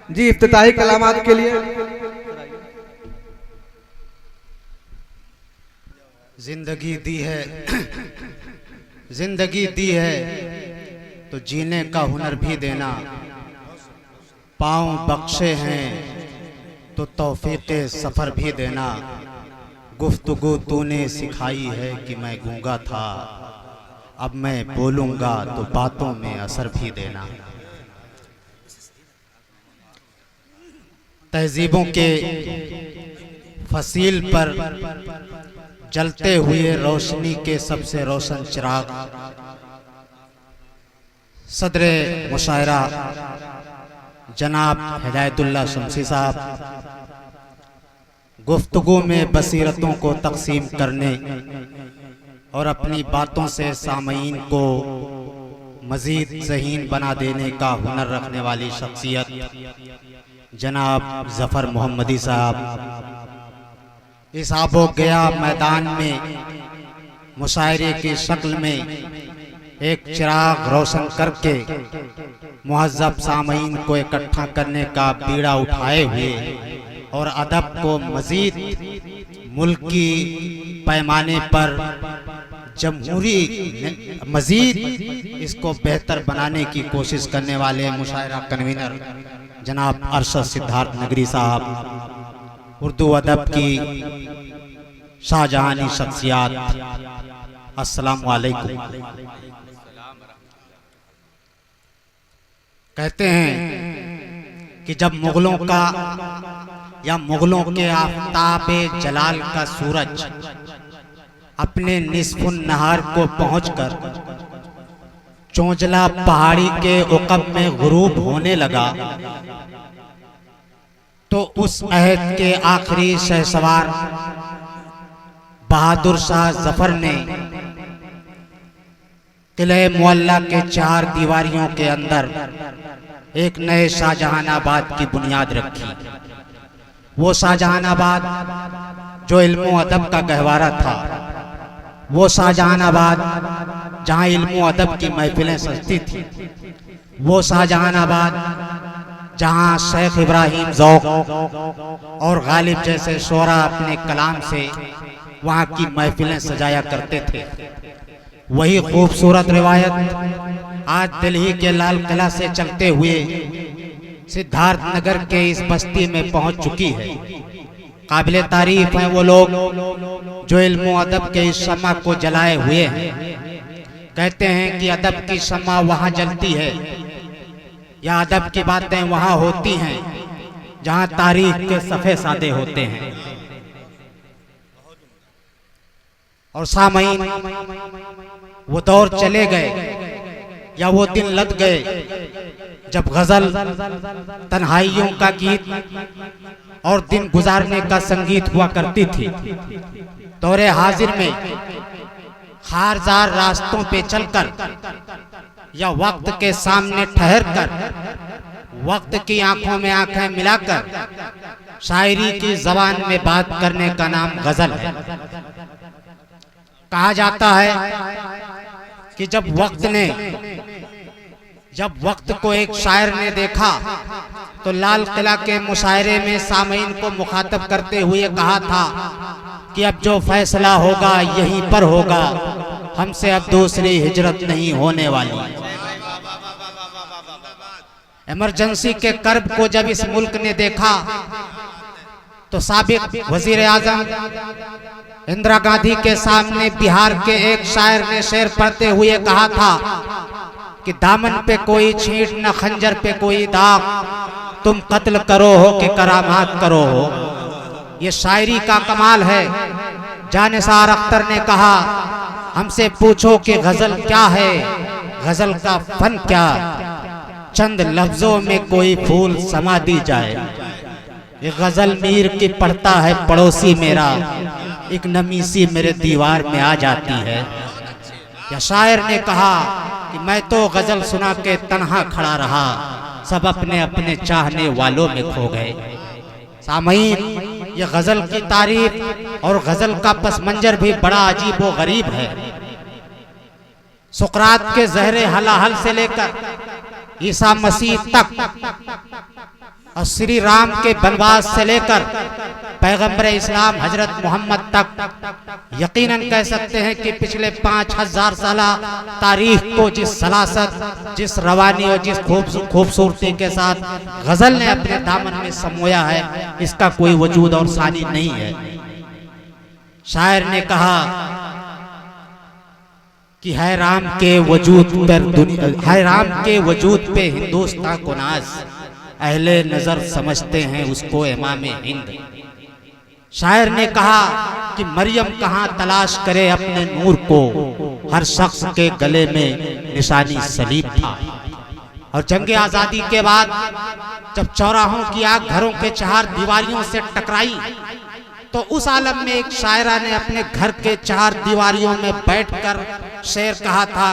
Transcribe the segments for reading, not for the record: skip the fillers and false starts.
जी इफ्तिताही कलामात के लिए जिंदगी दी है जिंदगी दी है तो जीने का हुनर भी देना, पाँव बख्शे हैं तो तौफीक़े सफ़र भी देना। गुफ्तगू तूने सिखाई है कि मैं गूंगा था, अब मैं बोलूँगा तो बातों में असर भी देना। तहजीबों के फसील पर जलते हुए रोशनी के सबसे रोशन चिराग सदरे मुशायरा जनाब हिदायतुल्लाह शमसी साहब गुफ्तगू में बसीरतों को तकसीम करने और अपनी बातों से सामईन को मज़ीद ज़हीन बना देने का हुनर रखने वाली शख्सियत जनाब ज़फ़र मोहम्मदी साहब इस आबो गया मैदान में मुशायरे की शक्ल में एक चिराग रोशन करके मुहज़्ज़ब सामईन को इकट्ठा करने का बीड़ा उठाए हुए और अदब को मज़ीद मुल्की पैमाने पर जमहूरी मज़ीद इसको बेहतर बनाने की कोशिश करने वाले मुशायरा कन्वीनर जनाब अरशद सिद्धार्थ नगरी साहब, उर्दू अदब की शाहजहानी शख्सियात, अस्सलाम वालेकुम। कहते हैं कि जब मुगलों का या मुगलों के आफताबे जलाल का सूरज अपने निस्फुन नहार को पहुंचकर चोंचला पहाड़ी के उकब में गुरूब होने लगा तो उस अहद के आखिरी शहसवार बहादुर शाह जफर ने किले मुअल्ला के 4 दीवारियों के अंदर एक नए शाहजहानाबाद की बुनियाद रखी। वो शाहजहानाबाद जो इल्मो अदब का गहवारा था, वो शाहजहानाबाद जहाँ इल्मो अदब की महफिलें सजती थी, वो शाहजहानाबाद जहाँ शेख इब्राहिम ज़ौक़ और गालिब जैसे शोरा अपने कलाम से वहाँ की महफिलें सजाया करते थे। वही खूबसूरत रिवायत आज दिल्ली के लाल किला से चलते हुए सिद्धार्थ नगर के इस बस्ती में पहुँच चुकी है। काबिले तारीफ हैं वो लोग जो इल्मो अदब के इस शम्मा को जलाए हुए हैं। कहते हैं कि अदब की शम्मा वहाँ जलती है या अदब की बातें वहाँ होती हैं जहाँ तारीख के सफ़े सादे होते हैं। और सामईन वो दौर चले गए या वो दिन लद गए जब गजल तन्हाइयों का गीत और दिन गुजारने का संगीत हुआ करती थी। दौरे हाजिर में खारजार रास्तों पे चलकर या वक्त के सामने ठहरकर वक्त की आंखों में आंखें मिलाकर शायरी की जबान में बात करने का नाम गजल है। कहा जाता है कि जब वक्त को एक शायर ने देखा तो लाल किला के मुशायरे में सामईन को मुखातब करते हुए कहा था कि अब जो फैसला होगा यहीं पर होगा, हमसे अब दूसरी हिजरत नहीं होने वाली। इमरजेंसी के कर्ब को जब इस मुल्क ने देखा तो साबिक वजीर आजम इंदिरा गांधी के सामने बिहार के एक शायर ने शेर पढ़ते हुए कहा था कि दामन पे कोई छींट न खंजर पे कोई दाग, तुम कत्ल करो हो कि करामात करो हो। ये शायरी का कमाल है। जानिसार अख्तर ने कहा हमसे पूछो कि गजल क्या है, गजल का फन क्या, चंद लफ्जों में कोई फूल समा दी जाए। ये गजल मीर की पढ़ता है पड़ोसी मेरा, एक नमी सी मेरे दीवार में आ जाती है। या शायर ने कहा कि मैं तो गजल सुना के तन्हा खड़ा रहा, सब अपने अपने चाहने वालों में खो गए। सामईन, ये गजल की तारीफ और गजल का पस मंजर भी बड़ा अजीब व गरीब है। सुकरात के जहरे हलाहल से लेकर ईसा मसीह तक और श्री राम के वनवास से लेकर पैगंबर इस्लाम हजरत मोहम्मद तक यकीनन कह सकते हैं कि पिछले 5000 साल तारीख को जिस सलासत, जिस रवानी और जिस खूबसूरती के साथ गजल ने अपने दामन में समोया है, इसका कोई वजूद और सानी नहीं है। शायर ने कहा कि है राम के वजूद पर है राम के वजूद पे हिंदुस्तान को नाज, अहले नजर समझते हैं उसको इमाम हिंद। शायर ने कहा कि मरियम कहाँ तलाश करे अपने नूर को, हर शख्स के गले में निशानी सलीब था। और जंग आजादी के बाद जब चौराहों की आग घरों के 4 दीवारियों से टकराई, तो उस आलम में एक शायरा ने अपने घर के 4 दीवारियों में बैठकर शेर कहा था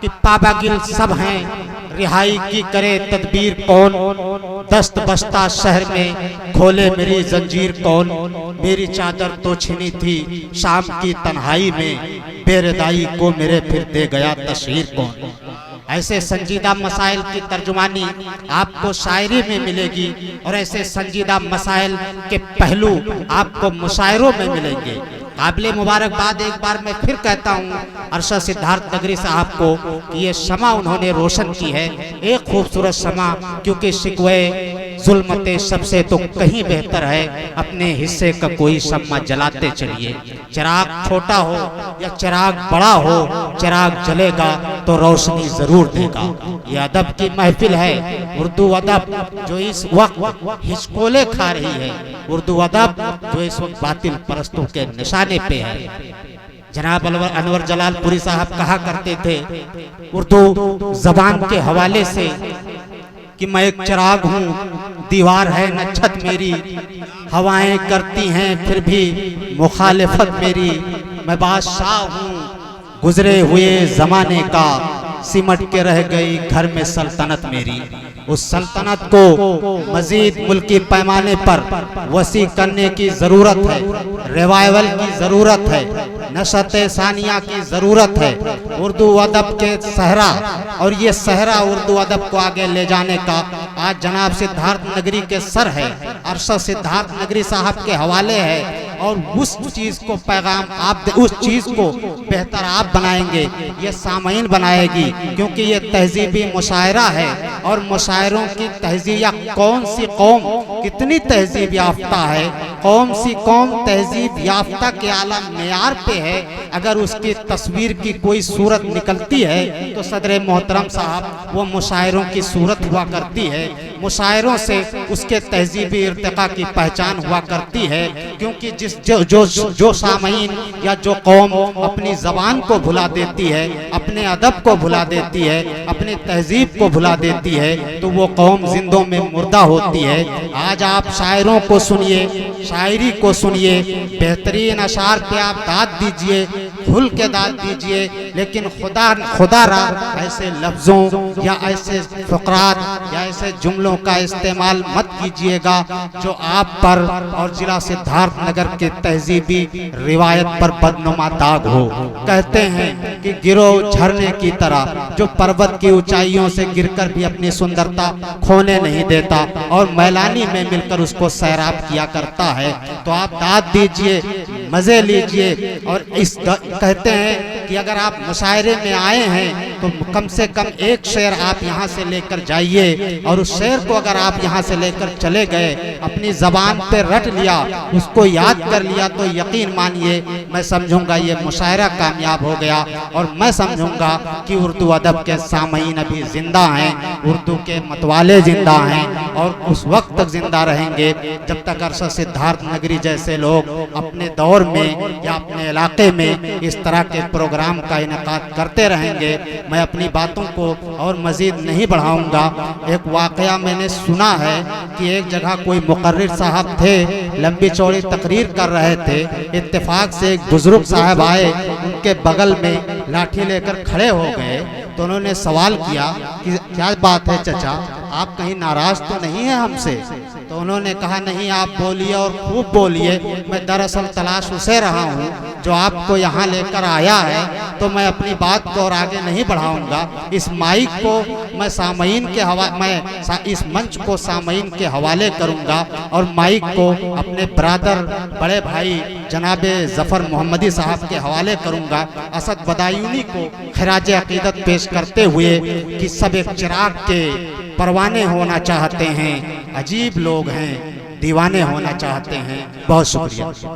कि पाबागिल सब हैं, रिहाई की करे तदबीर कौन, दस्त बस्ता शहर में खोले मेरी जंजीर कौन, मेरी चादर तो छिनी थी शाम की तन्हाई में, बेरदाई को मेरे फिर दे गया तशहीर कौन। ऐसे संजीदा मसाइल की तर्जुमानी आपको शायरी में मिलेगी और ऐसे संजीदा मसाइल के पहलू आपको मुशायरों में मिलेंगे। काबिल मुबारकबाद एक बार मैं फिर कहता हूँ अरशद सिद्धार्थ नगरी साहब को कि ये शमा उन्होंने रोशन की है, एक खूबसूरत शमा, क्योंकि शिकवे जुल्मते सबसे तो कहीं बेहतर है अपने हिस्से का कोई शम्मा जलाते चलिए। चिराग छोटा हो या चिराग बड़ा हो, चिराग जलेगा तो रोशनी जरूर देगा। ये अदब की महफिल है, उर्दू अदब जो इस वक्त हिचकोले खा रही है, उर्दू अदब जो इस वक्त बातिल परस्तों के निशाने पे है। जनाब अनवर जलालपुरी साहब कहा करते थे उर्दू जबान के हवाले से कि मैं एक चिराग हूँ, दीवार है न छत मेरी, हवाएं करती हैं फिर भी मुखालिफत मेरी, मैं बादशाह हूँ गुजरे हुए जमाने का, सिमट के रह गई घर में सल्तनत मेरी। उस सल्तनत को मजीद मुल्की पैमाने पर वसी करने की जरूरत है, रिवाइवल की जरूरत है, नशते सानिया की जरूरत है। उर्दू अदब के सहरा, और ये सहरा उर्दू अदब को आगे ले जाने का आज जनाब सिद्धार्थ नगरी के सर है, अरशद सिद्धार्थ नगरी साहब के हवाले है। और उस चीज को पैगाम आप, उस चीज को बेहतर आप बनाएंगे, ये सामईन बनाएगी, क्योंकि ये तहजीबी मुशायरा है। और मुशायरों की तहजीब, या कौन सी कौम कितनी तहजीब याफ्ता है, कौन सी कौम तहजीब याफ्ता के आला मेयार पे है, अगर उसकी तस्वीर की कोई सूरत निकलती है तो सदर मोहतरम साहब वो मुशायरों की सूरत हुआ करती है। मुशायरों से उसके तहजीबी इर्तिका की पहचान हुआ करती है, क्योंकि जो सामईन या जो कौम अपनी जबान को भुला देती है, अपने अदब को भुला देती है, अपनी तहजीब को भुला देती है, तो वो कौम जिंदों में मुर्दा होती है। आज आप शायरों को सुनिए, शायरी को सुनिए, बेहतरीन अशार पे आप दाद दीजिए, खुल के दाद दीजिए, लेकिन खुदा रा ऐसे लफ्जों या ऐसे फकरात या ऐसे जुमलों का इस्तेमाल मत कीजिएगा जो आप पर और जिला सिद्धार्थ नगर के तहजीबी रिवायत पर बदनुमा दाग हो। कहते हैं कि गिरो झरने की तरह जो पर्वत की ऊंचाइयों से गिरकर भी अपनी सुंदरता खोने नहीं देता और मैलानी में मिलकर उसको सैराब किया करता है। तो आप दाद दीजिए, मजे लीजिए। और इस कहते हैं कि अगर आप मुशायरे में आए हैं तो कम से कम एक शेर आप यहाँ से लेकर जाइए, और उस शेर को अगर आप यहाँ से लेकर चले गए, अपनी जबान पे रट लिया, उसको याद कर लिया, तो यकीन मानिए मैं समझूंगा ये मुशायरा कामयाब हो गया। और मैं समझूंगा कि उर्दू अदब के सामईन अभी जिंदा हैं, उर्दू के मतवाले जिंदा हैं, और उस वक्त तक जिंदा रहेंगे जब तक अरशद सिद्धार्थ नगरी जैसे लोग अपने दौर में या अपने इलाके में इस तरह के प्रोग्राम का इनेकाद करते रहेंगे। मैं अपनी बातों को और मजीद नहीं बढ़ाऊंगा। एक वाकया मैंने सुना है कि एक जगह कोई मुकर्रिर साहब थे, लंबी चौड़ी तकरीर कर रहे थे, इत्तेफाक से एक बुजुर्ग साहब आए, उनके बगल में लाठी लेकर खड़े हो गए। तो उन्होंने सवाल किया कि क्या बात है चचा, आप कहीं नाराज तो नहीं है हमसे? तो उन्होंने कहा नहीं, आप बोलिए और खूब बोलिए, मैं दरअसल तलाश उसे रहा हूँ जो आपको यहाँ लेकर आया है, तो मैं अपनी बात को और आगे नहीं बढ़ाऊंगा। इस माइक को मैं सामईन के इस मंच को सामईन के हवाले करूंगा और माइक को अपने ब्रादर बड़े भाई जनाबे जफर मोहम्मदी साहब के हवाले करूंगा। असद बदायूनी को खिराज अकीदत पेश करते हुए कि सब एक चिराग के परवाने होना चाहते हैं, अजीब लोग हैं, दीवाने होना चाहते हैं। बहुत शुक्रिया।